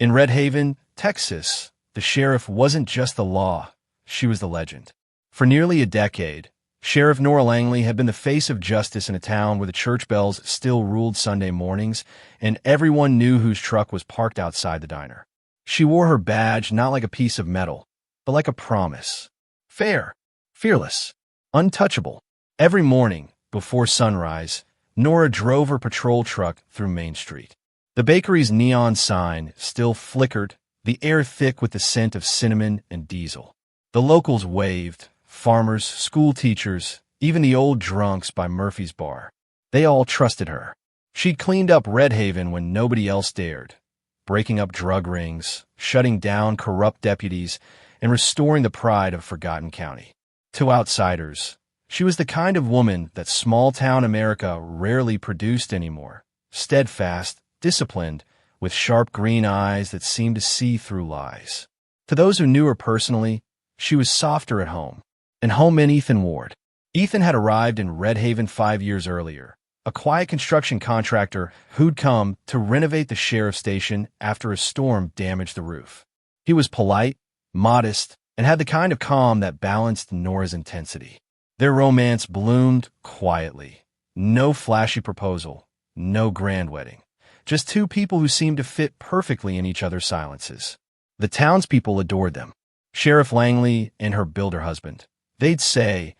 In Red Haven, Texas, the sheriff wasn't just the law, she was the legend. For nearly a decade, Sheriff Nora Langley had been the face of justice in a town where the church bells still ruled Sunday mornings, and everyone knew whose truck was parked outside the diner. She wore her badge not like a piece of metal, but like a promise. Fair, fearless, untouchable. Every morning, before sunrise, Nora drove her patrol truck through Main Street. The bakery's neon sign still flickered, the air thick with the scent of cinnamon and diesel. The locals waved, farmers, school teachers, even the old drunks by Murphy's Bar. They all trusted her. She'd cleaned up Red Haven when nobody else dared, breaking up drug rings, shutting down corrupt deputies, and restoring the pride of Forgotten County. To outsiders, she was the kind of woman that small-town America rarely produced anymore. Steadfast, disciplined, with sharp green eyes that seemed to see through lies. To those who knew her personally, she was softer at home. And home meant Ethan Ward. Ethan had arrived in Red Haven 5 years earlier, a quiet construction contractor who'd come to renovate the sheriff's station after a storm damaged the roof. He was polite, modest, and had the kind of calm that balanced Nora's intensity. Their romance bloomed quietly. No flashy proposal, no grand wedding. Just two people who seemed to fit perfectly in each other's silences. The townspeople adored them. Sheriff Langley and her builder husband. They'd say,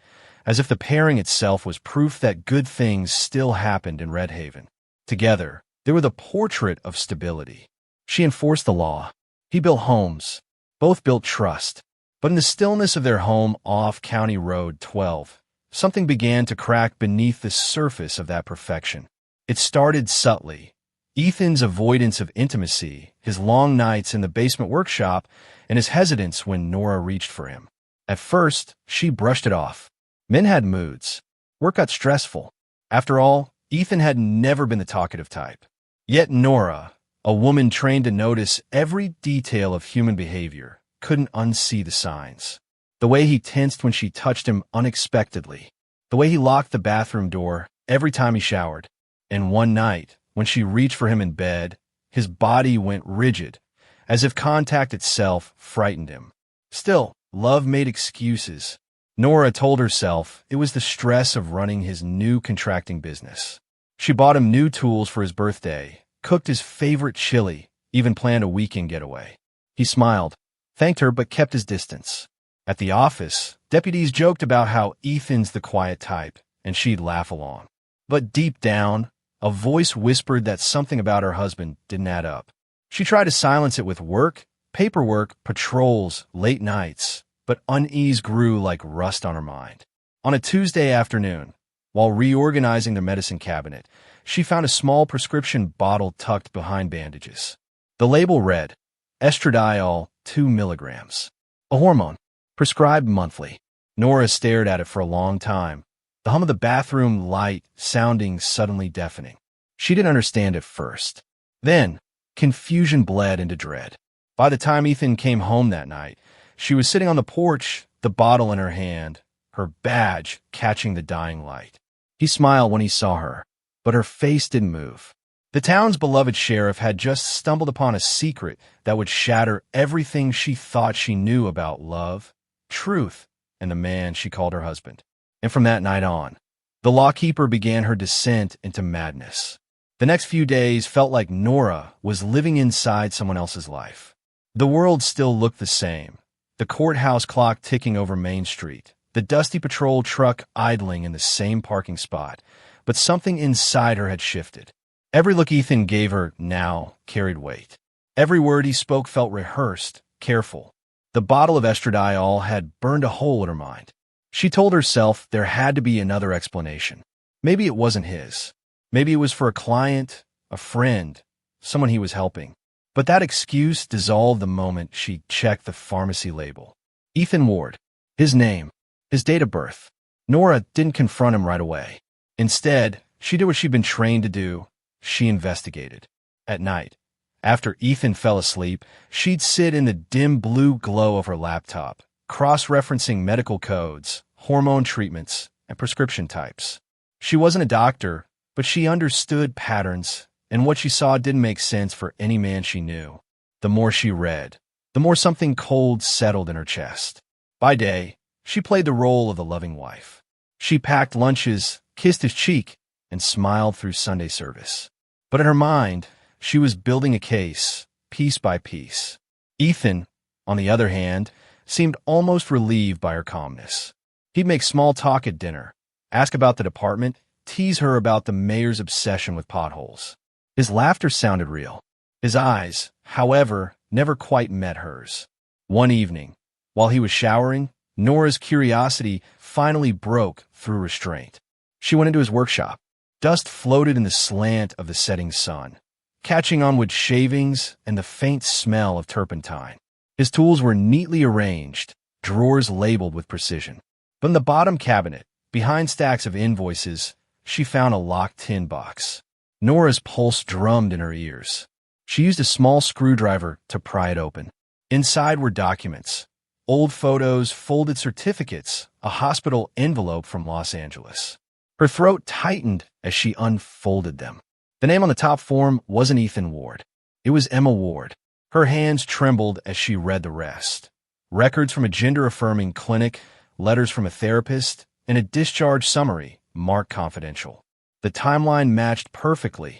as if the pairing itself was proof that good things still happened in Red Haven. Together, they were the portrait of stability. She enforced the law. He built homes. Both built trust. But in the stillness of their home off County Road 12, something began to crack beneath the surface of that perfection. It started subtly. Ethan's avoidance of intimacy, his long nights in the basement workshop, and his hesitance when Nora reached for him. At first, she brushed it off. Men had moods. Work got stressful. After all, Ethan had never been the talkative type. Yet Nora, a woman trained to notice every detail of human behavior, couldn't unsee the signs. The way he tensed when she touched him unexpectedly. The way he locked the bathroom door every time he showered. And one night, when she reached for him in bed, his body went rigid, as if contact itself frightened him. Still, love made excuses. Nora told herself it was the stress of running his new contracting business. She bought him new tools for his birthday, cooked his favorite chili, even planned a weekend getaway. He smiled, thanked her, but kept his distance. At the office, deputies joked about how Ethan's the quiet type, and she'd laugh along. But deep down, a voice whispered that something about her husband didn't add up. She tried to silence it with work, paperwork, patrols, late nights, but unease grew like rust on her mind. On a Tuesday afternoon, while reorganizing the medicine cabinet, she found a small prescription bottle tucked behind bandages. The label read, Estradiol 2 milligrams, a hormone, prescribed monthly. Nora stared at it for a long time, the hum of the bathroom light sounding suddenly deafening. She didn't understand at first. Then, confusion bled into dread. By the time Ethan came home that night, she was sitting on the porch, the bottle in her hand, her badge catching the dying light. He smiled when he saw her, but her face didn't move. The town's beloved sheriff had just stumbled upon a secret that would shatter everything she thought she knew about love, truth, and the man she called her husband. And from that night on, the lawkeeper began her descent into madness. The next few days felt like Nora was living inside someone else's life. The world still looked the same. The courthouse clock ticking over Main Street, the dusty patrol truck idling in the same parking spot, but something inside her had shifted. Every look Ethan gave her now carried weight. Every word he spoke felt rehearsed, careful. The bottle of estradiol had burned a hole in her mind. She told herself there had to be another explanation. Maybe it wasn't his. Maybe it was for a client, a friend, someone he was helping. But that excuse dissolved the moment she checked the pharmacy label. Ethan Ward, his name, his date of birth. Nora didn't confront him right away. Instead, she did what she'd been trained to do. She investigated. At night, after Ethan fell asleep, she'd sit in the dim blue glow of her laptop, cross-referencing medical codes, hormone treatments, and prescription types. She wasn't a doctor, but she understood patterns, and what she saw didn't make sense for any man she knew. The more she read, the more something cold settled in her chest. By day, she played the role of the loving wife. She packed lunches, kissed his cheek, and smiled through Sunday service. But in her mind, she was building a case, piece by piece. Ethan, on the other hand, seemed almost relieved by her calmness. He'd make small talk at dinner, ask about the department, tease her about the mayor's obsession with potholes. His laughter sounded real. His eyes, however, never quite met hers. One evening, while he was showering, Nora's curiosity finally broke through restraint. She went into his workshop. Dust floated in the slant of the setting sun, catching on wood shavings and the faint smell of turpentine. His tools were neatly arranged, drawers labeled with precision. But in the bottom cabinet, behind stacks of invoices, she found a locked tin box. Nora's pulse drummed in her ears. She used a small screwdriver to pry it open. Inside were documents, old photos, folded certificates, a hospital envelope from Los Angeles. Her throat tightened as she unfolded them. The name on the top form wasn't Ethan Ward. It was Emma Ward. Her hands trembled as she read the rest. Records from a gender-affirming clinic, letters from a therapist, and a discharge summary marked confidential. The timeline matched perfectly.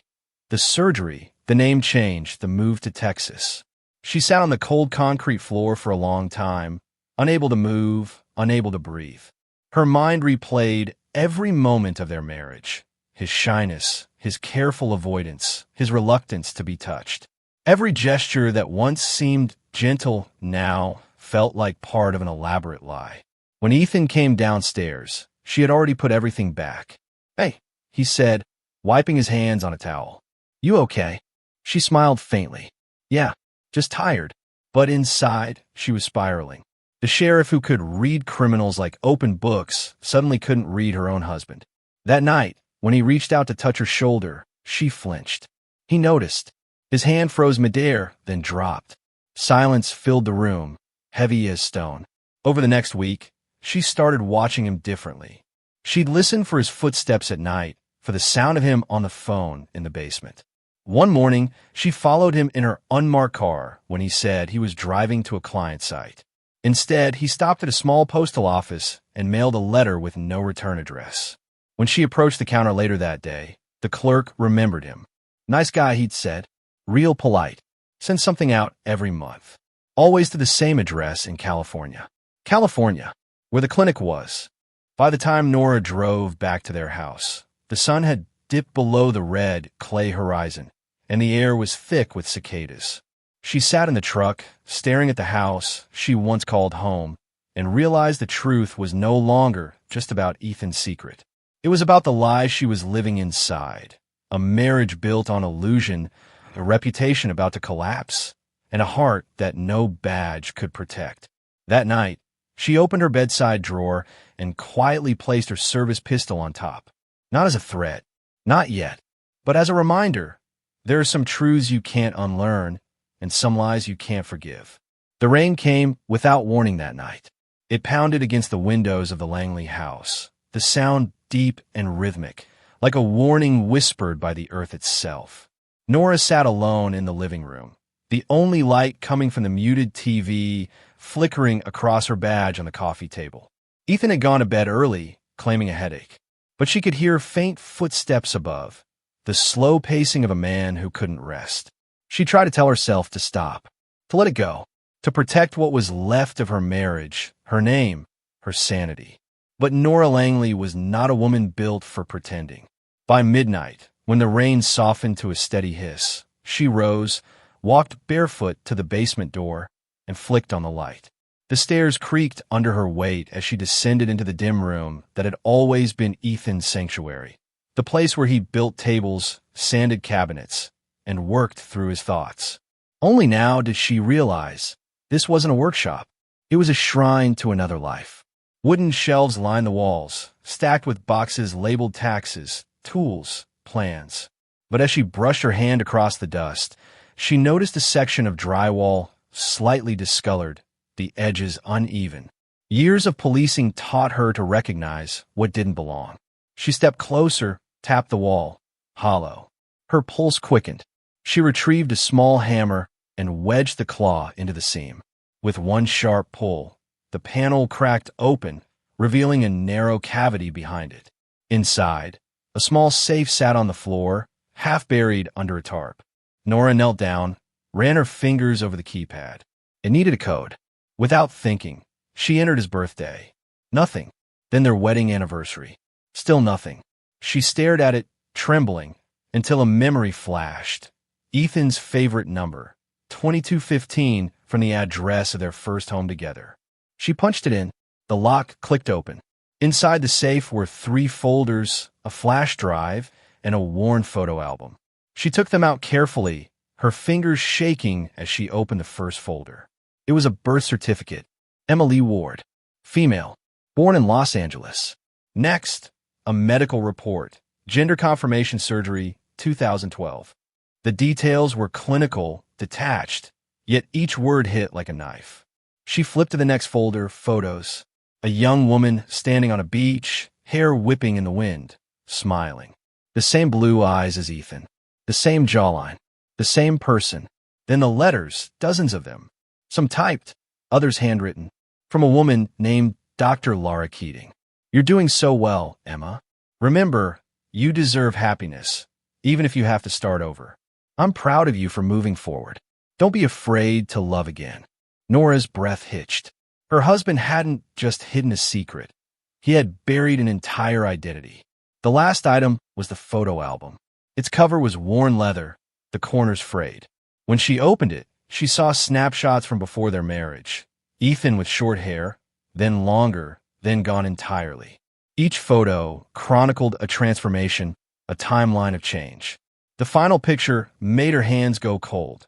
The surgery, the name change, the move to Texas. She sat on the cold concrete floor for a long time, unable to move, unable to breathe. Her mind replayed every moment of their marriage, his shyness, his careful avoidance, his reluctance to be touched. Every gesture that once seemed gentle now felt like part of an elaborate lie. When Ethan came downstairs, she had already put everything back. "Hey," he said, wiping his hands on a towel. "You okay?" She smiled faintly. "Yeah, just tired." But inside, she was spiraling. The sheriff who could read criminals like open books suddenly couldn't read her own husband. That night, when he reached out to touch her shoulder, she flinched. He noticed. His hand froze midair, then dropped. Silence filled the room, heavy as stone. Over the next week, she started watching him differently. She'd listen for his footsteps at night, for the sound of him on the phone in the basement. One morning, she followed him in her unmarked car when he said he was driving to a client site. Instead, he stopped at a small postal office and mailed a letter with no return address. When she approached the counter later that day, the clerk remembered him. "Nice guy," he'd said. "Real polite. Sends something out every month. Always to the same address in California." California, where the clinic was. By the time Nora drove back to their house, the sun had dipped below the red clay horizon, and the air was thick with cicadas. She sat in the truck, staring at the house she once called home, and realized the truth was no longer just about Ethan's secret. It was about the lies she was living inside, a marriage built on illusion, a reputation about to collapse, and a heart that no badge could protect. That night, she opened her bedside drawer and quietly placed her service pistol on top. Not as a threat, not yet, but as a reminder. There are some truths you can't unlearn, and some lies you can't forgive. The rain came without warning that night. It pounded against the windows of the Langley house, the sound deep and rhythmic, like a warning whispered by the earth itself. Nora sat alone in the living room, the only light coming from the muted TV flickering across her badge on the coffee table. Ethan had gone to bed early, claiming a headache, but she could hear faint footsteps above, the slow pacing of a man who couldn't rest. She tried to tell herself to stop, to let it go, to protect what was left of her marriage, her name, her sanity. But Nora Langley was not a woman built for pretending. By midnight, when the rain softened to a steady hiss, she rose, walked barefoot to the basement door, and flicked on the light. The stairs creaked under her weight as she descended into the dim room that had always been Ethan's sanctuary, the place where he built tables, sanded cabinets, and worked through his thoughts. Only now did she realize this wasn't a workshop. It was a shrine to another life. Wooden shelves lined the walls, stacked with boxes labeled taxes, tools, plans. But as she brushed her hand across the dust, she noticed a section of drywall slightly discolored, the edges uneven. Years of policing taught her to recognize what didn't belong. She stepped closer, tapped the wall, hollow. Her pulse quickened. She retrieved a small hammer, and wedged the claw into the seam. With one sharp pull, the panel cracked open, revealing a narrow cavity behind it. Inside, a small safe sat on the floor, half buried under a tarp. Nora knelt down, ran her fingers over the keypad. It needed a code. Without thinking, she entered his birthday. Nothing. Then their wedding anniversary. Still nothing. She stared at it, trembling, until a memory flashed. Ethan's favorite number, 2215, from the address of their first home together. She punched it in. The lock clicked open. Inside the safe were 3 folders, a flash drive, and a worn photo album. She took them out carefully, her fingers shaking as she opened the first folder. It was a birth certificate. Emily Ward. Female. Born in Los Angeles. Next, a medical report. Gender confirmation surgery, 2012. The details were clinical, detached, yet each word hit like a knife. She flipped to the next folder, photos. A young woman standing on a beach, hair whipping in the wind, smiling. The same blue eyes as Ethan. The same jawline. The same person. Then the letters, dozens of them. Some typed, others handwritten. From a woman named Dr. Laura Keating. You're doing so well, Emma. Remember, you deserve happiness, even if you have to start over. I'm proud of you for moving forward. Don't be afraid to love again. Nora's breath hitched. Her husband hadn't just hidden a secret. He had buried an entire identity. The last item was the photo album. Its cover was worn leather, the corners frayed. When she opened it, she saw snapshots from before their marriage. Ethan with short hair, then longer, then gone entirely. Each photo chronicled a transformation, a timeline of change. The final picture made her hands go cold.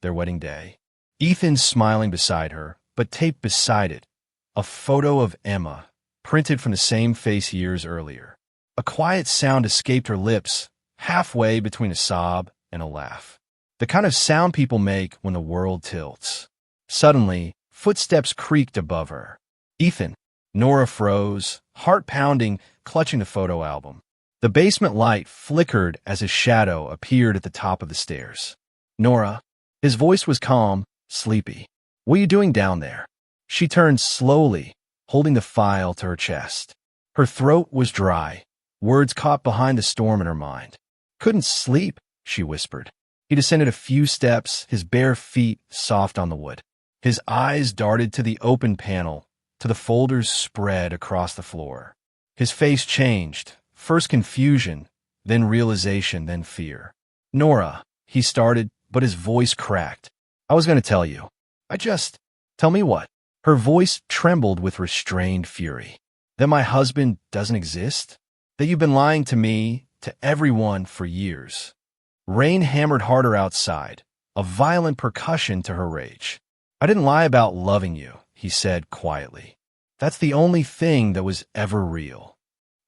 Their wedding day. Ethan smiling beside her, but taped beside it, a photo of Emma, printed from the same face years earlier. A quiet sound escaped her lips, halfway between a sob and a laugh. The kind of sound people make when the world tilts. Suddenly, footsteps creaked above her. Ethan. Nora froze, heart pounding, clutching the photo album. The basement light flickered as his shadow appeared at the top of the stairs. Nora. His voice was calm, sleepy. What are you doing down there? She turned slowly, holding the file to her chest. Her throat was dry, words caught behind the storm in her mind. Couldn't sleep, she whispered. He descended a few steps, his bare feet soft on the wood. His eyes darted to the open panel, to the folders spread across the floor. His face changed, first confusion, then realization, then fear. Nora, he started, but his voice cracked. I was going to tell you. Tell me what? Her voice trembled with restrained fury. That my husband doesn't exist? That you've been lying to me, to everyone for years. Rain hammered harder outside, a violent percussion to her rage. I didn't lie about loving you, he said quietly. That's the only thing that was ever real.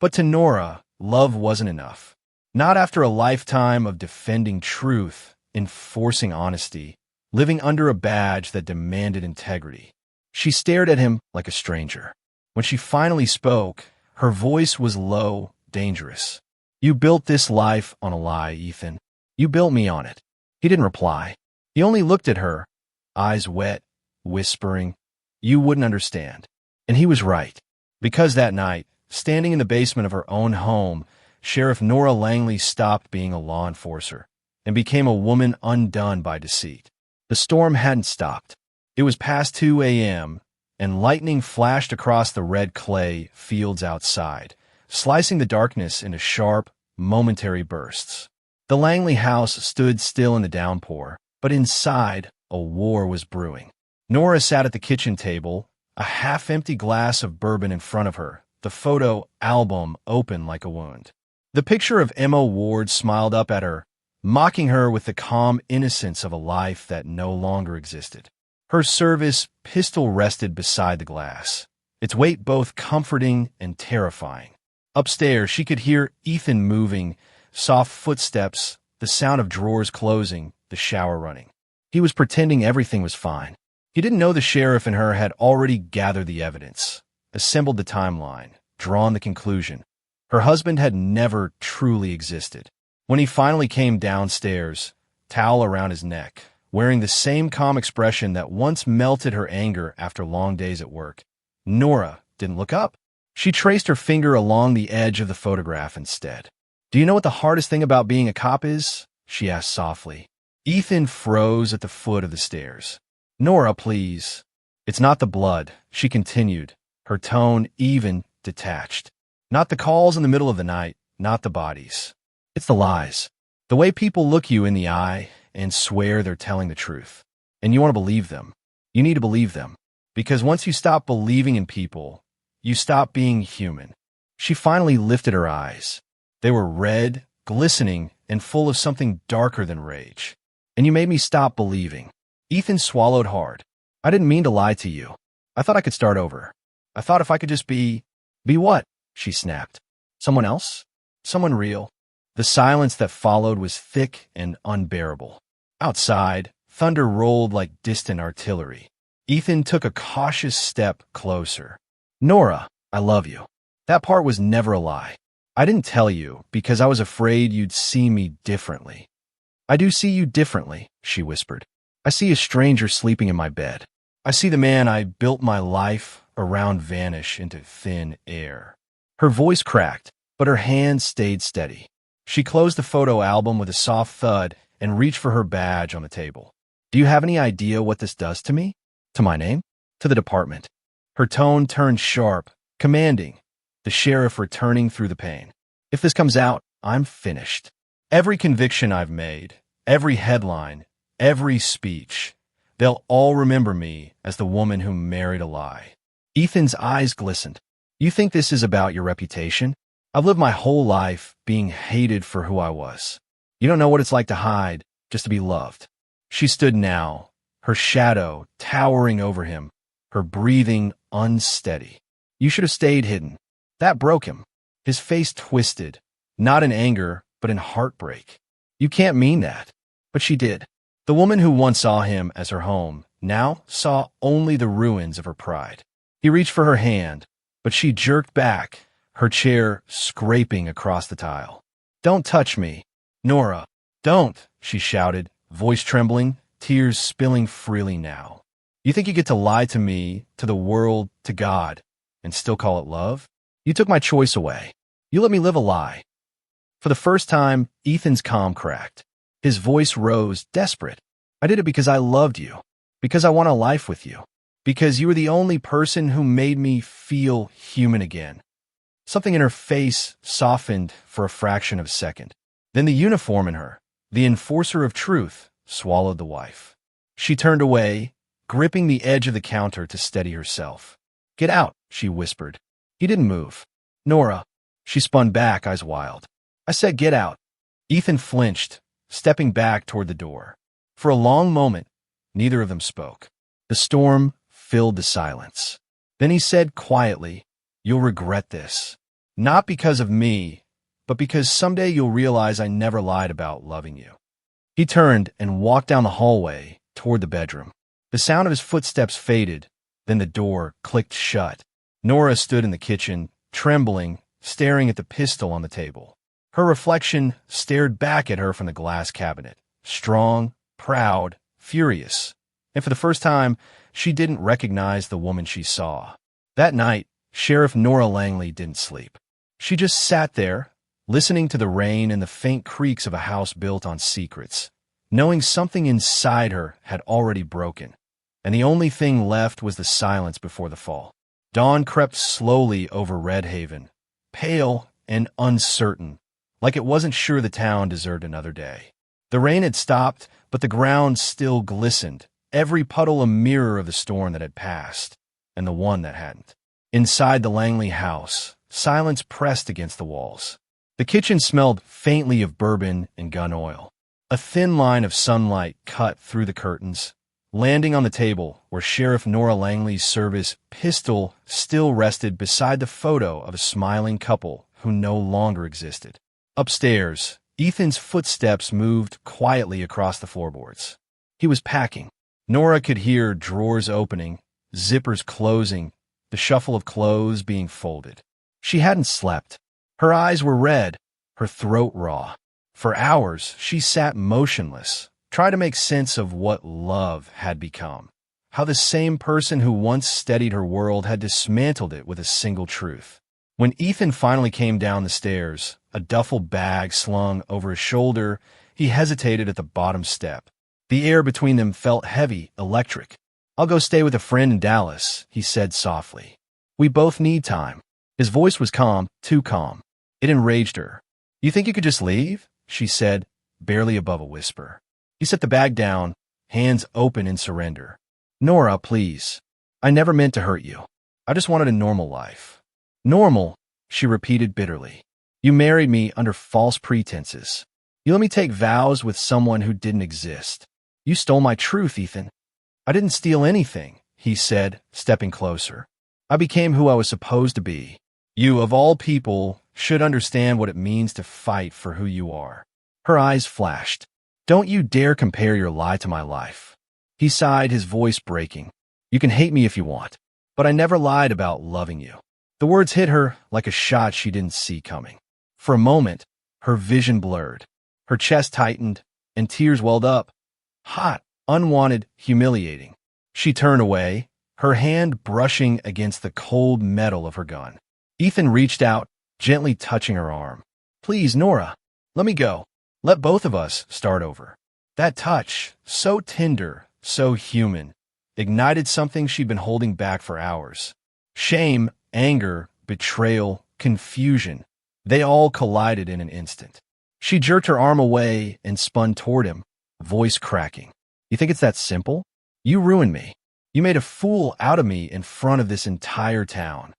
But to Nora, love wasn't enough. Not after a lifetime of defending truth, enforcing honesty, living under a badge that demanded integrity. She stared at him like a stranger. When she finally spoke, her voice was low, dangerous. You built this life on a lie, Ethan. You built me on it. He didn't reply. He only looked at her, eyes wet, whispering, you wouldn't understand. And he was right. Because that night, standing in the basement of her own home, Sheriff Nora Langley stopped being a law enforcer and became a woman undone by deceit. The storm hadn't stopped. It was past 2 a.m., and lightning flashed across the red clay fields outside, slicing the darkness into sharp, momentary bursts. The Langley house stood still in the downpour, but inside, a war was brewing. Nora sat at the kitchen table, a half-empty glass of bourbon in front of her, the photo album open like a wound. The picture of Emma Ward smiled up at her, mocking her with the calm innocence of a life that no longer existed. Her service pistol rested beside the glass, its weight both comforting and terrifying. Upstairs, she could hear Ethan moving, soft footsteps, the sound of drawers closing, the shower running. He was pretending everything was fine. He didn't know the sheriff and her had already gathered the evidence, assembled the timeline, drawn the conclusion. Her husband had never truly existed. When he finally came downstairs, towel around his neck, wearing the same calm expression that once melted her anger after long days at work. Nora didn't look up. She traced her finger along the edge of the photograph instead. "Do you know what the hardest thing about being a cop is?" she asked softly. Ethan froze at the foot of the stairs. "Nora, please." "It's not the blood," she continued, her tone even, detached. "Not the calls in the middle of the night, not the bodies. It's the lies. The way people look you in the eye and swear they're telling the truth. And you want to believe them. You need to believe them. Because once you stop believing in people, you stop being human." She finally lifted her eyes. They were red, glistening, and full of something darker than rage. "And you made me stop believing." Ethan swallowed hard. "I didn't mean to lie to you. I thought I could start over. I thought if I could just be—" "Be what?" she snapped. "Someone else? Someone real?" The silence that followed was thick and unbearable. Outside, thunder rolled like distant artillery. Ethan took a cautious step closer. "Nora, I love you. That part was never a lie. I didn't tell you because I was afraid you'd see me differently." "I do see you differently," she whispered. "I see a stranger sleeping in my bed. I see the man I built my life around vanish into thin air." Her voice cracked, but her hand stayed steady. She closed the photo album with a soft thud and reached for her badge on the table. "Do you have any idea what this does to me? To my name? To the department?" Her tone turned sharp, commanding, the sheriff returning through the pain. "If this comes out, I'm finished. Every conviction I've made, every headline, every speech, they'll all remember me as the woman who married a lie." Ethan's eyes glistened. "You think this is about your reputation? I've lived my whole life being hated for who I was. You don't know what it's like to hide, just to be loved." She stood now, her shadow towering over him, her breathing unsteady. "You should have stayed hidden." That broke him. His face twisted, not in anger, but in heartbreak. "You can't mean that." But she did. The woman who once saw him as her home now saw only the ruins of her pride. He reached for her hand, but she jerked back, her chair scraping across the tile. "Don't touch me. Nora, don't," she shouted, voice trembling, tears spilling freely now. "You think you get to lie to me, to the world, to God, and still call it love? You took my choice away. You let me live a lie." For the first time, Ethan's calm cracked. His voice rose, desperate. "I did it because I loved you, because I want a life with you, because you were the only person who made me feel human again." Something in her face softened for a fraction of a second. Then the uniform in her, the enforcer of truth, swallowed the wife. She turned away, gripping the edge of the counter to steady herself. "Get out," she whispered. He didn't move. "Nora." She spun back, eyes wild. "I said get out." Ethan flinched, stepping back toward the door. For a long moment, neither of them spoke. The storm filled the silence. Then he said quietly, "You'll regret this. Not because of me, but because someday you'll realize I never lied about loving you." He turned and walked down the hallway toward the bedroom. The sound of his footsteps faded, then the door clicked shut. Nora stood in the kitchen, trembling, staring at the pistol on the table. Her reflection stared back at her from the glass cabinet, strong, proud, furious. And for the first time, she didn't recognize the woman she saw. That night, Sheriff Nora Langley didn't sleep. She just sat there, listening to the rain and the faint creaks of a house built on secrets, knowing something inside her had already broken, and the only thing left was the silence before the fall. Dawn crept slowly over Red Haven, pale and uncertain, like it wasn't sure the town deserved another day. The rain had stopped, but the ground still glistened, every puddle a mirror of the storm that had passed, and the one that hadn't. Inside the Langley house, silence pressed against the walls. The kitchen smelled faintly of bourbon and gun oil. A thin line of sunlight cut through the curtains, landing on the table where Sheriff Nora Langley's service pistol still rested beside the photo of a smiling couple who no longer existed. Upstairs, Ethan's footsteps moved quietly across the floorboards. He was packing. Nora could hear drawers opening, zippers closing, the shuffle of clothes being folded. She hadn't slept. Her eyes were red, her throat raw. For hours, she sat motionless, Try to make sense of what love had become. How the same person who once steadied her world had dismantled it with a single truth. When Ethan finally came down the stairs, a duffel bag slung over his shoulder, he hesitated at the bottom step. The air between them felt heavy, electric. "I'll go stay with a friend in Dallas," he said softly. "We both need time." His voice was calm, too calm. It enraged her. "You think you could just leave?" she said, barely above a whisper. He set the bag down, hands open in surrender. "Nora, please. I never meant to hurt you. I just wanted a normal life." "Normal," she repeated bitterly. "You married me under false pretenses. You let me take vows with someone who didn't exist. You stole my truth, Ethan." "I didn't steal anything," he said, stepping closer. "I became who I was supposed to be. You, of all people, should understand what it means to fight for who you are." Her eyes flashed. "Don't you dare compare your lie to my life." He sighed, his voice breaking. "You can hate me if you want, but I never lied about loving you." The words hit her like a shot she didn't see coming. For a moment, her vision blurred. Her chest tightened, and tears welled up. Hot, unwanted, humiliating. She turned away, her hand brushing against the cold metal of her gun. Ethan reached out, gently touching her arm. "Please, Nora, let me go. Let both of us start over." That touch, so tender, so human, ignited something she'd been holding back for hours. Shame, anger, betrayal, confusion, they all collided in an instant. She jerked her arm away and spun toward him, voice cracking. "You think it's that simple? You ruined me. You made a fool out of me in front of this entire town."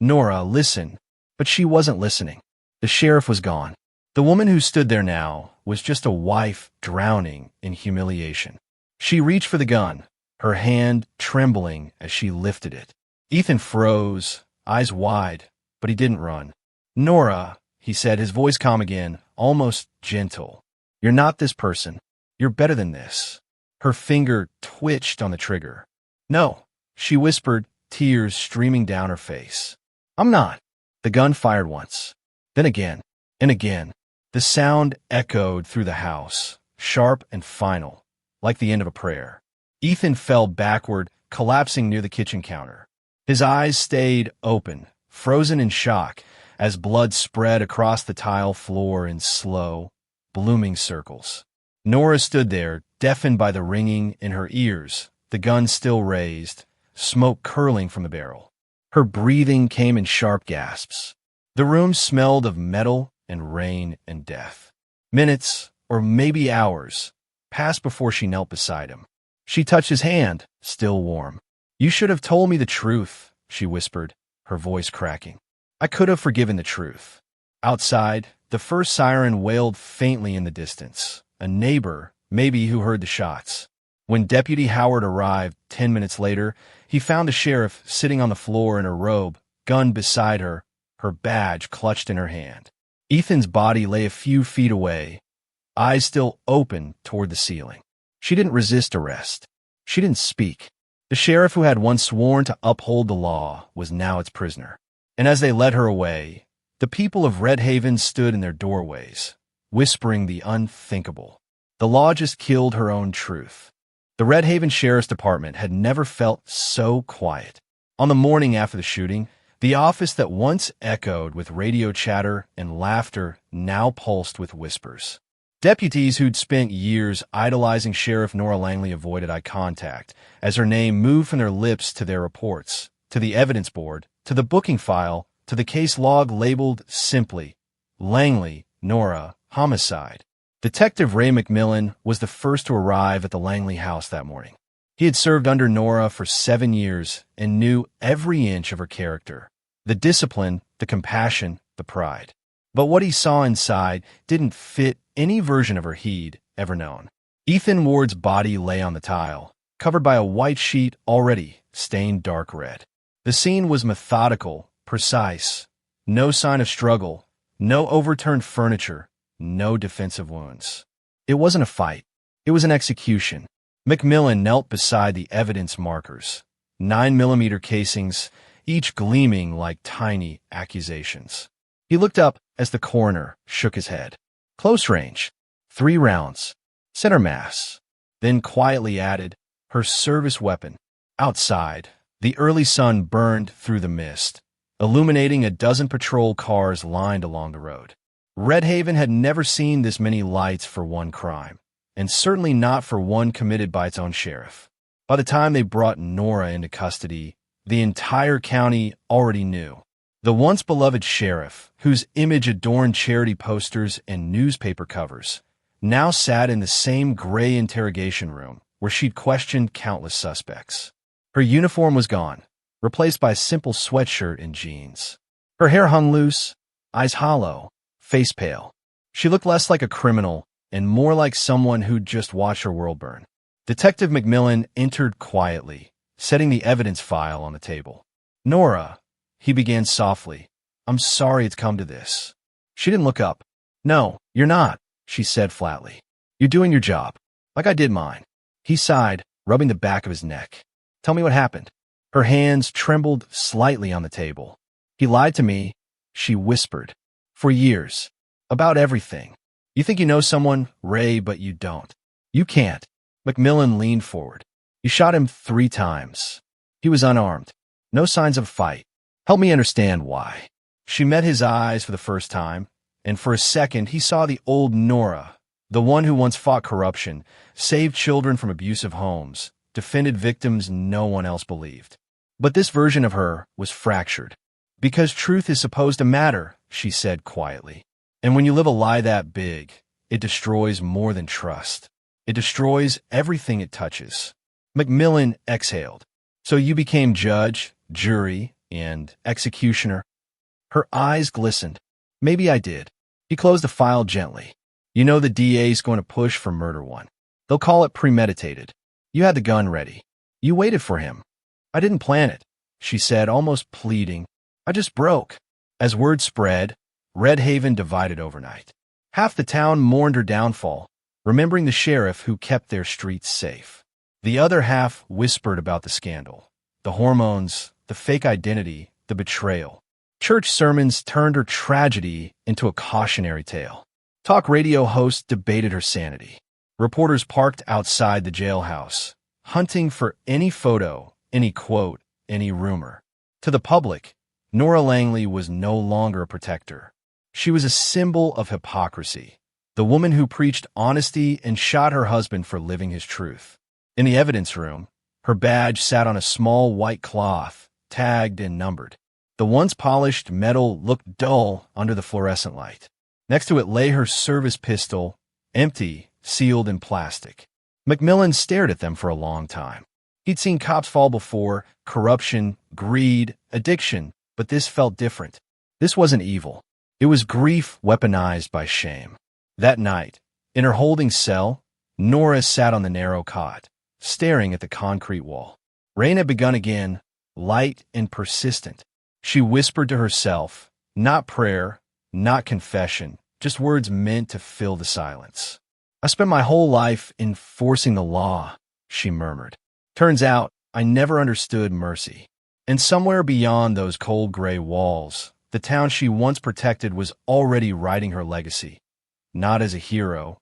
"Nora, listen." But she wasn't listening. The sheriff was gone. The woman who stood there now was just a wife drowning in humiliation. She reached for the gun, her hand trembling as she lifted it. Ethan froze, eyes wide, but he didn't run. "Nora," he said, his voice calm again, almost gentle. "You're not this person. You're better than this." Her finger twitched on the trigger. "No," she whispered, tears streaming down her face. "I'm not." The gun fired once, then again, and again. The sound echoed through the house, sharp and final, like the end of a prayer. Ethan fell backward, collapsing near the kitchen counter. His eyes stayed open, frozen in shock, as blood spread across the tile floor in slow, blooming circles. Nora stood there, deafened by the ringing in her ears, the gun still raised, smoke curling from the barrel. Her breathing came in sharp gasps. The room smelled of metal and rain and death. Minutes, or maybe hours, passed before she knelt beside him. She touched his hand, still warm. "You should have told me the truth," she whispered, her voice cracking. "I could have forgiven the truth." Outside, the first siren wailed faintly in the distance. A neighbor, maybe, who heard the shots. When Deputy Howard arrived 10 minutes later, he found the sheriff sitting on the floor in her robe, gun beside her, her badge clutched in her hand. Ethan's body lay a few feet away, eyes still open toward the ceiling. She didn't resist arrest. She didn't speak. The sheriff who had once sworn to uphold the law was now its prisoner. And as they led her away, the people of Red Haven stood in their doorways, whispering the unthinkable. The law just killed her own truth. The Red Haven Sheriff's Department had never felt so quiet. On the morning after the shooting, the office that once echoed with radio chatter and laughter now pulsed with whispers. Deputies who'd spent years idolizing Sheriff Nora Langley avoided eye contact as her name moved from their lips to their reports, to the evidence board, to the booking file, to the case log labeled simply, Langley, Nora, homicide. Detective Ray McMillan was the first to arrive at the Langley house that morning. He had served under Nora for 7 years and knew every inch of her character, the discipline, the compassion, the pride. But what he saw inside didn't fit any version of her he'd ever known. Ethan Ward's body lay on the tile, covered by a white sheet already stained dark red. The scene was methodical, precise, no sign of struggle, no overturned furniture, no defensive wounds. It wasn't a fight. It was an execution. McMillan knelt beside the evidence markers, 9mm casings, each gleaming like tiny accusations. He looked up as the coroner shook his head. Close range, 3 rounds. Center mass. Then quietly added, her service weapon. Outside, the early sun burned through the mist, illuminating a dozen patrol cars lined along the road. Red Haven had never seen this many lights for one crime, and certainly not for one committed by its own sheriff. By the time they brought Nora into custody, the entire county already knew. The once beloved sheriff, whose image adorned charity posters and newspaper covers, now sat in the same gray interrogation room where she'd questioned countless suspects. Her uniform was gone, replaced by a simple sweatshirt and jeans. Her hair hung loose, eyes hollow, face pale. She looked less like a criminal and more like someone who'd just watched her world burn. Detective McMillan entered quietly, setting the evidence file on the table. "Nora," he began softly, "I'm sorry it's come to this." She didn't look up. "No, you're not," she said flatly. "You're doing your job, like I did mine." He sighed, rubbing the back of his neck. "Tell me what happened." Her hands trembled slightly on the table. "He lied to me," she whispered. "For years. About everything. You think you know someone, Ray, but you don't. You can't." McMillan leaned forward. "You shot him 3 times. He was unarmed. No signs of a fight. Help me understand why." She met his eyes for the first time, and for a second he saw the old Nora, the one who once fought corruption, saved children from abusive homes, defended victims no one else believed. But this version of her was fractured. "Because truth is supposed to matter," she said quietly. "And when you live a lie that big, it destroys more than trust. It destroys everything it touches." McMillan exhaled. "So you became judge, jury, and executioner?" Her eyes glistened. "Maybe I did." He closed the file gently. "You know the DA's going to push for murder one. They'll call it premeditated. You had the gun ready. You waited for him." "I didn't plan it," she said, almost pleading. "I just broke." As word spread, Red Haven divided overnight. Half the town mourned her downfall, remembering the sheriff who kept their streets safe. The other half whispered about the scandal, the hormones, the fake identity, the betrayal. Church sermons turned her tragedy into a cautionary tale. Talk radio hosts debated her sanity. Reporters parked outside the jailhouse, hunting for any photo, any quote, any rumor. To the public, Nora Langley was no longer a protector. She was a symbol of hypocrisy, the woman who preached honesty and shot her husband for living his truth. In the evidence room, her badge sat on a small white cloth, tagged and numbered. The once polished metal looked dull under the fluorescent light. Next to it lay her service pistol, empty, sealed in plastic. McMillan stared at them for a long time. He'd seen cops fall before, corruption, greed, addiction, but this felt different. This wasn't evil. It was grief weaponized by shame. That night, in her holding cell, Nora sat on the narrow cot, staring at the concrete wall. Rain had begun again, light and persistent. She whispered to herself, not prayer, not confession, just words meant to fill the silence. "I spent my whole life enforcing the law," she murmured. "Turns out, I never understood mercy." And somewhere beyond those cold gray walls, the town she once protected was already writing her legacy. Not as a hero,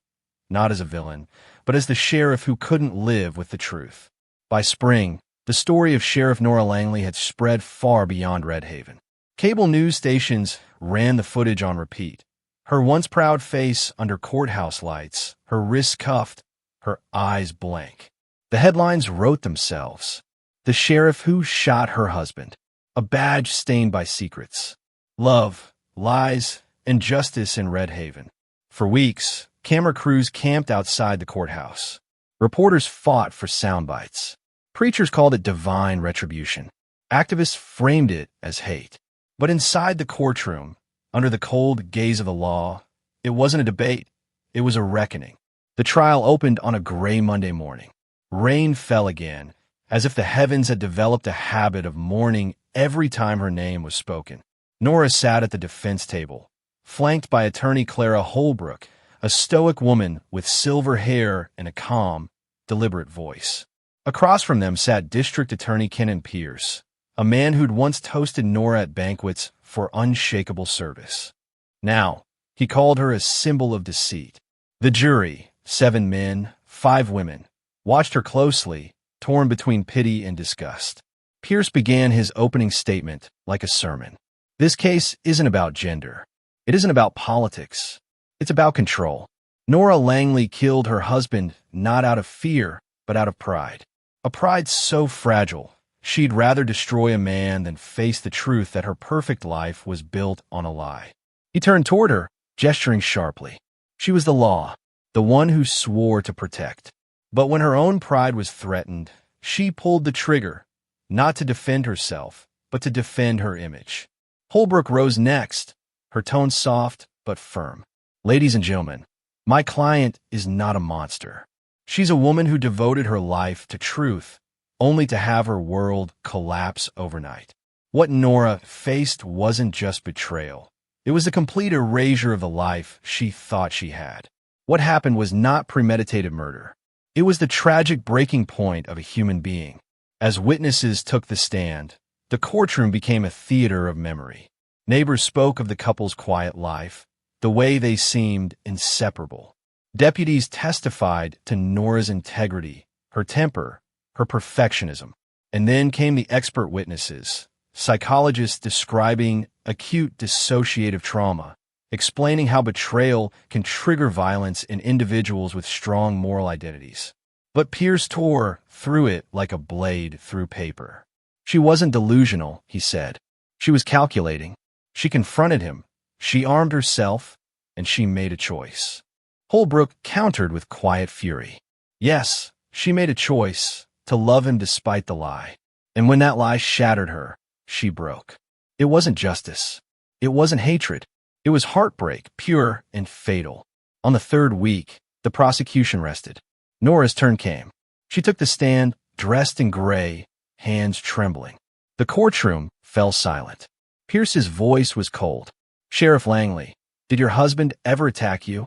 not as a villain, but as the sheriff who couldn't live with the truth. By spring, the story of Sheriff Nora Langley had spread far beyond Red Haven. Cable news stations ran the footage on repeat. Her once proud face under courthouse lights, her wrists cuffed, her eyes blank. The headlines wrote themselves. The sheriff who shot her husband. A badge stained by secrets. Love, lies, and justice in Red Haven. For weeks, camera crews camped outside the courthouse. Reporters fought for sound bites. Preachers called it divine retribution. Activists framed it as hate. But inside the courtroom, under the cold gaze of the law, it wasn't a debate. It was a reckoning. The trial opened on a gray Monday morning. Rain fell again, as if the heavens had developed a habit of mourning every time her name was spoken. Nora sat at the defense table, flanked by attorney Clara Holbrook, a stoic woman with silver hair and a calm, deliberate voice. Across from them sat District Attorney Kenan Pierce, a man who'd once toasted Nora at banquets for unshakable service. Now, he called her a symbol of deceit. The jury, 7 men, 5 women, watched her closely, torn between pity and disgust. Pierce began his opening statement like a sermon. This case isn't about gender. It isn't about politics. It's about control. Nora Langley killed her husband not out of fear, but out of pride. A pride so fragile, she'd rather destroy a man than face the truth that her perfect life was built on a lie. He turned toward her, gesturing sharply. She was the law, the one who swore to protect. But when her own pride was threatened, she pulled the trigger, not to defend herself, but to defend her image. Holbrook rose next, her tone soft but firm. Ladies and gentlemen, my client is not a monster. She's a woman who devoted her life to truth, only to have her world collapse overnight. What Nora faced wasn't just betrayal. It was the complete erasure of the life she thought she had. What happened was not premeditated murder. It was the tragic breaking point of a human being. As witnesses took the stand, the courtroom became a theater of memory. Neighbors spoke of the couple's quiet life, the way they seemed inseparable. Deputies testified to Nora's integrity, her temper, her perfectionism. And then came the expert witnesses, psychologists describing acute dissociative trauma, explaining how betrayal can trigger violence in individuals with strong moral identities. But Pierce tore through it like a blade through paper. She wasn't delusional, he said. She was calculating. She confronted him. She armed herself, and she made a choice. Holbrook countered with quiet fury. Yes, she made a choice to love him despite the lie. And when that lie shattered her, she broke. It wasn't justice. It wasn't hatred. It was heartbreak, pure and fatal. On the 3rd week, the prosecution rested. Nora's turn came. She took the stand, dressed in gray, hands trembling. The courtroom fell silent. Pierce's voice was cold. Sheriff Langley, did your husband ever attack you?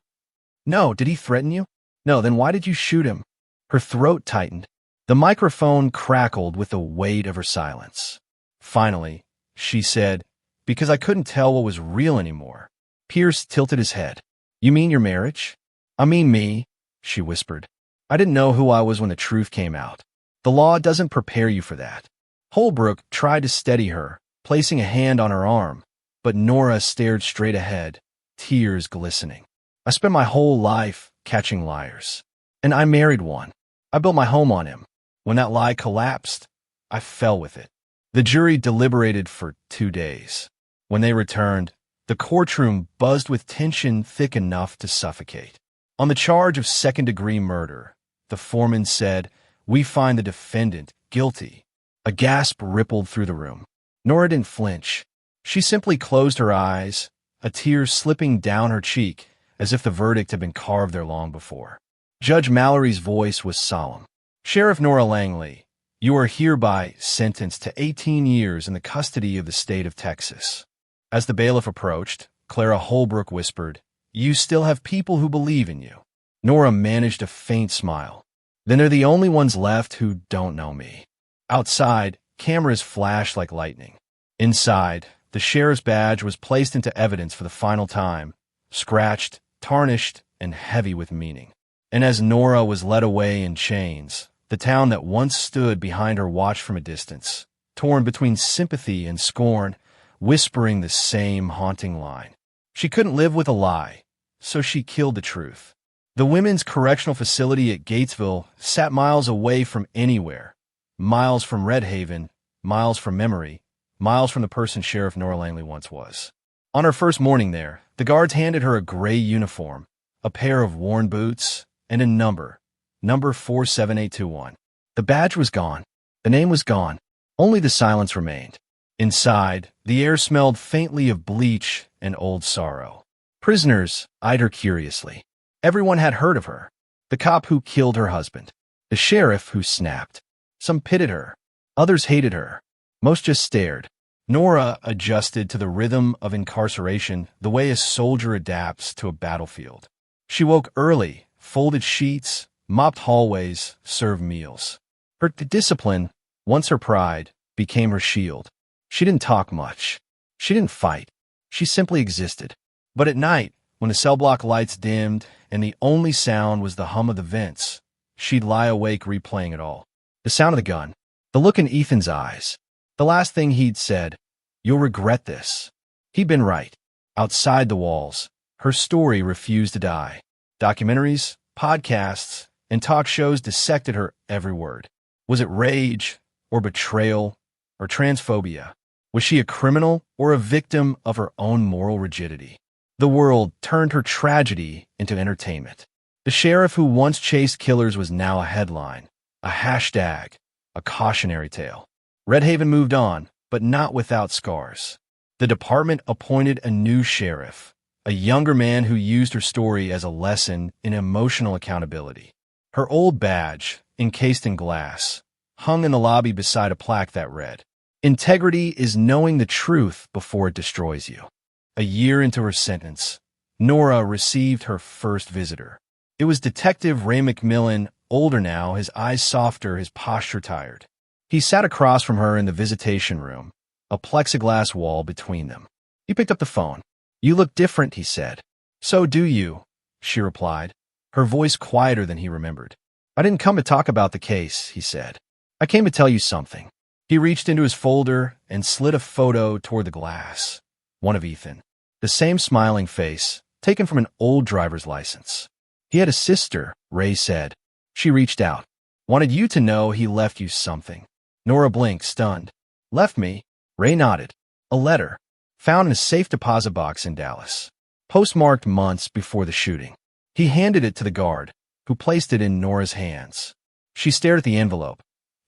No. Did he threaten you? No. Then why did you shoot him? Her throat tightened. The microphone crackled with the weight of her silence. Finally, she said, because I couldn't tell what was real anymore. Pierce tilted his head. You mean your marriage? I mean me, she whispered. I didn't know who I was when the truth came out. The law doesn't prepare you for that. Holbrook tried to steady her, placing a hand on her arm, but Nora stared straight ahead, tears glistening. I spent my whole life catching liars. And I married one. I built my home on him. When that lie collapsed, I fell with it. The jury deliberated for 2 days. When they returned, the courtroom buzzed with tension thick enough to suffocate. On the charge of second-degree murder, the foreman said, "We find the defendant guilty." A gasp rippled through the room. Nora didn't flinch. She simply closed her eyes, a tear slipping down her cheek as if the verdict had been carved there long before. Judge Mallory's voice was solemn. Sheriff Nora Langley, you are hereby sentenced to 18 years in the custody of the state of Texas. As the bailiff approached, Clara Holbrook whispered, "You still have people who believe in you." Nora managed a faint smile. Then they're the only ones left who don't know me. Outside, cameras flashed like lightning. Inside, the sheriff's badge was placed into evidence for the final time, scratched, tarnished, and heavy with meaning. And as Nora was led away in chains, the town that once stood behind her watched from a distance, torn between sympathy and scorn, whispering the same haunting line. She couldn't live with a lie, so she killed the truth. The women's correctional facility at Gatesville sat miles away from anywhere, miles from Red Haven, miles from memory, miles from the person Sheriff Nora Langley once was. On her first morning there, the guards handed her a gray uniform, a pair of worn boots, and a number 47821. The badge was gone. The name was gone. Only the silence remained. Inside, the air smelled faintly of bleach and old sorrow. Prisoners eyed her curiously. Everyone had heard of her. The cop who killed her husband. The sheriff who snapped. Some pitied her. Others hated her. Most just stared. Nora adjusted to the rhythm of incarceration the way a soldier adapts to a battlefield. She woke early, folded sheets, mopped hallways, served meals. Her discipline, once her pride, became her shield. She didn't talk much. She didn't fight. She simply existed. But at night, when the cell block lights dimmed and the only sound was the hum of the vents. She'd lie awake replaying it all. The sound of the gun, the look in Ethan's eyes, the last thing he'd said, "You'll regret this." He'd been right. Outside the walls, her story refused to die. Documentaries, podcasts, and talk shows dissected her every word. Was it rage, or betrayal, or transphobia? Was she a criminal or a victim of her own moral rigidity? The world turned her tragedy into entertainment. The sheriff who once chased killers was now a headline, a hashtag, a cautionary tale. Red Haven moved on, but not without scars. The department appointed a new sheriff, a younger man who used her story as a lesson in emotional accountability. Her old badge, encased in glass, hung in the lobby beside a plaque that read, "Integrity is knowing the truth before it destroys you." A year into her sentence, Nora received her first visitor. It was Detective Ray McMillan, older now, his eyes softer, his posture tired. He sat across from her in the visitation room, a plexiglass wall between them. He picked up the phone. "You look different," he said. "So do you," she replied, her voice quieter than he remembered. "I didn't come to talk about the case," he said. "I came to tell you something." He reached into his folder and slid a photo toward the glass. One of Ethan. The same smiling face, taken from an old driver's license. "He had a sister," Ray said. "She reached out. Wanted you to know he left you something." Nora blinked, stunned. "Left me?" Ray nodded. "A letter. Found in a safe deposit box in Dallas. Postmarked months before the shooting." He handed it to the guard, who placed it in Nora's hands. She stared at the envelope.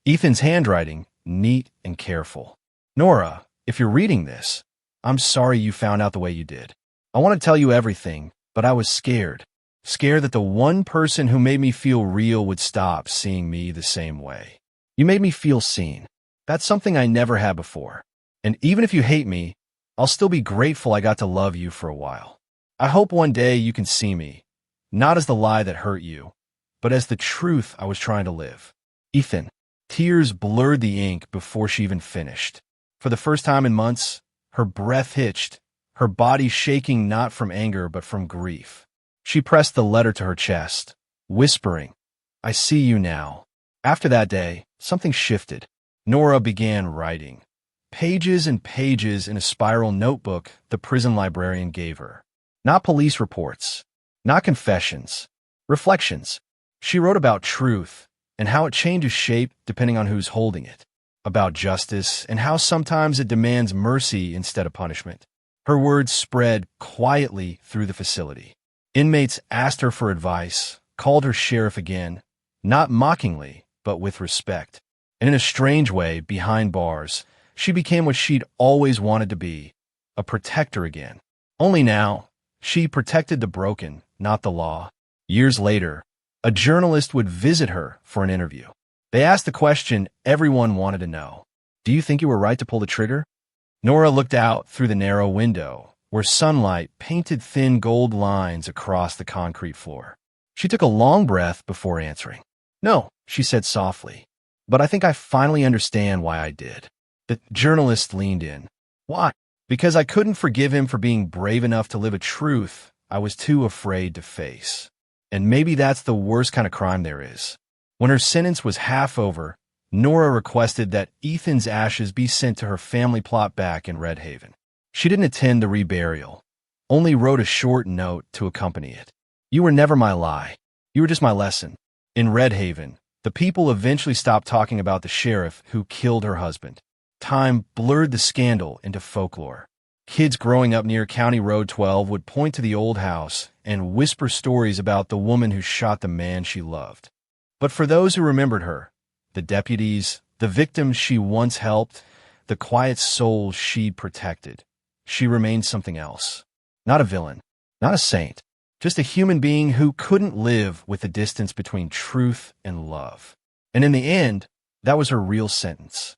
Ethan's handwriting, neat and careful. "Nora, if you're reading this, I'm sorry you found out the way you did. I want to tell you everything, but I was scared. Scared that the one person who made me feel real would stop seeing me the same way. You made me feel seen. That's something I never had before. And even if you hate me, I'll still be grateful I got to love you for a while. I hope one day you can see me, not as the lie that hurt you, but as the truth I was trying to live." Ethan. Tears blurred the ink before she even finished. For the first time in months, her breath hitched, her body shaking not from anger but from grief. She pressed the letter to her chest, whispering, "I see you now." After that day, something shifted. Nora began writing. Pages and pages in a spiral notebook the prison librarian gave her. Not police reports, not confessions, reflections. She wrote about truth and how it changes shape depending on who's holding it, about justice and how sometimes it demands mercy instead of punishment. Her words spread quietly through the facility. Inmates asked her for advice, called her sheriff again, not mockingly, but with respect. And in a strange way, behind bars, she became what she'd always wanted to be, a protector again. Only now, she protected the broken, not the law. Years later, a journalist would visit her for an interview. They asked the question everyone wanted to know. "Do you think you were right to pull the trigger?" Nora looked out through the narrow window, where sunlight painted thin gold lines across the concrete floor. She took a long breath before answering. "No," she said softly, "but I think I finally understand why I did." The journalist leaned in. "Why?" "Because I couldn't forgive him for being brave enough to live a truth I was too afraid to face. And maybe that's the worst kind of crime there is." When her sentence was half over, Nora requested that Ethan's ashes be sent to her family plot back in Red Haven. She didn't attend the reburial, only wrote a short note to accompany it. "You were never my lie. You were just my lesson." In Red Haven, the people eventually stopped talking about the sheriff who killed her husband. Time blurred the scandal into folklore. Kids growing up near County Road 12 would point to the old house and whisper stories about the woman who shot the man she loved. But for those who remembered her, the deputies, the victims she once helped, the quiet souls she protected, she remained something else. Not a villain, not a saint, just a human being who couldn't live with the distance between truth and love. And in the end, that was her real sentence.